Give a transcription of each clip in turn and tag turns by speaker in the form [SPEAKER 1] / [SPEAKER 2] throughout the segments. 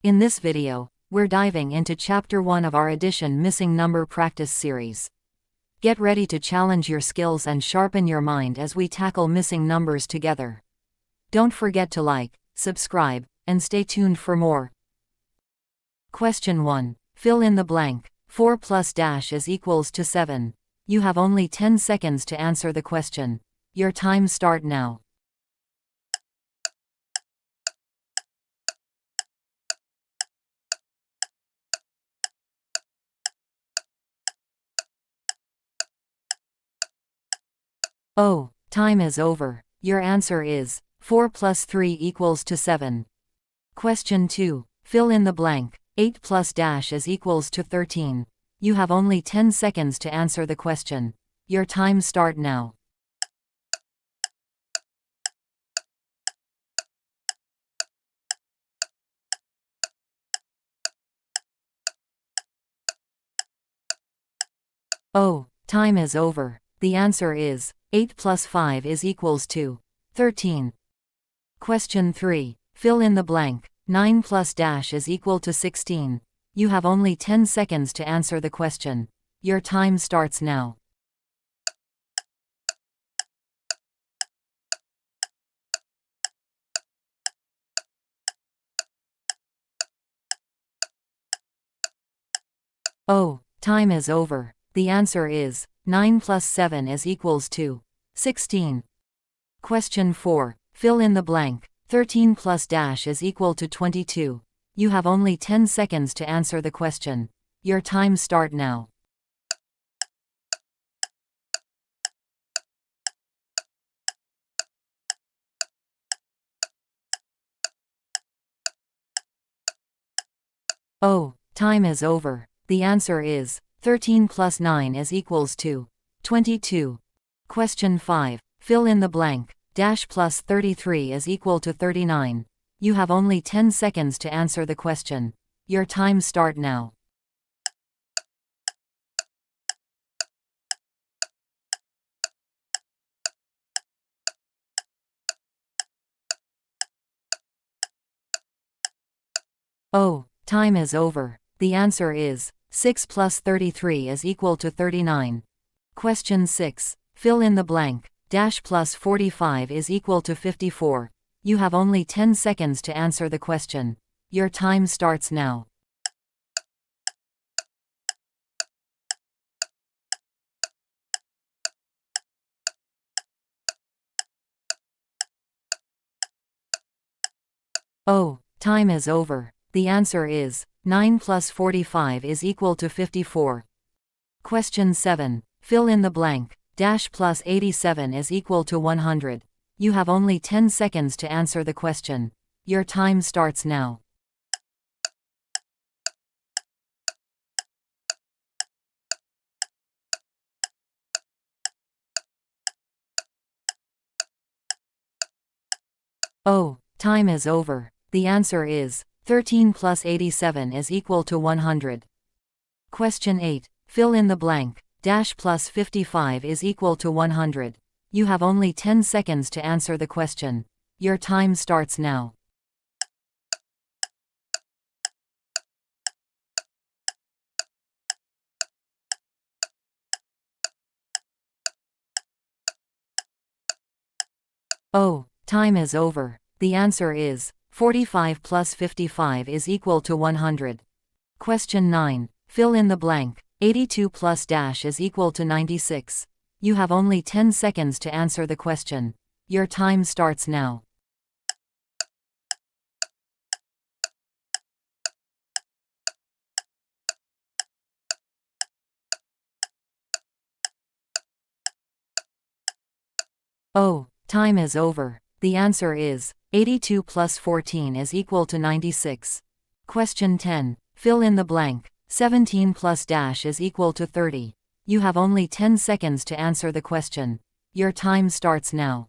[SPEAKER 1] In this video, we're diving into Chapter 1 of our Addition Missing Number Practice series. Get ready to challenge your skills and sharpen your mind as we tackle missing numbers together. Don't forget to like, subscribe, and stay tuned for more. Question 1. Fill in the blank. 4 plus dash is equals to 7. You have only 10 seconds to answer the question. Your time start now. Oh, time is over. Your answer is 4 plus 3 equals to 7. Question 2. Fill in the blank. 8 plus dash is equals to 13. You have only 10 seconds to answer the question. Your time start now. Oh, time is over. The answer is 8 plus 5 is equals to 13. Question 3. Fill in the blank. 9 plus dash is equal to 16. You have only 10 seconds to answer the question. Your time starts now. Oh, time is over. The answer is 9 plus 7 is equals to 16. Question 4. Fill in the blank. 13 plus dash is equal to 22. You have only 10 seconds to answer the question. Your time start now. Oh, time is over. The answer is 13 plus 9 is equals to 22. Question 5. Fill in the blank. Dash plus 33 is equal to 39. You have only 10 seconds to answer the question. Your time start now. Oh, time is over. The answer is 6 plus 33 is equal to 39. Question 6. Fill in the blank. Dash plus 45 is equal to 54. You have only 10 seconds to answer the question. Your time starts now. Oh, time is over. The answer is 9 plus 45 is equal to 54. Question 7. Fill in the blank. Dash plus 87 is equal to 100. You have only 10 seconds to answer the question. Your time starts now. Oh, time is over. The answer is 13 plus 87 is equal to 100. Question 8. Fill in the blank. Dash plus 55 is equal to 100. You have only 10 seconds to answer the question. Your time starts now. Oh, time is over. The answer is 45 plus 55 is equal to 100. Question 9. Fill in the blank. 82 plus dash is equal to 96. You have only 10 seconds to answer the question. Your time starts now. Oh, time is over. The answer is 82 plus 14 is equal to 96. Question 10. Fill in the blank. 17 plus dash is equal to 30. You have only 10 seconds to answer the question. Your time starts now.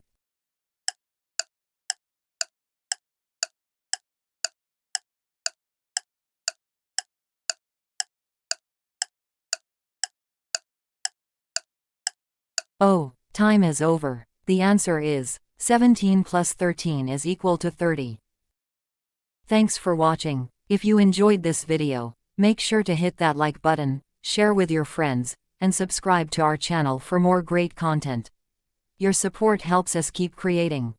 [SPEAKER 1] Oh, time is over. The answer is 17 plus 13 is equal to 30. Thanks for watching. If you enjoyed this video, make sure to hit that like button, share with your friends, and subscribe to our channel for more great content. Your support helps us keep creating.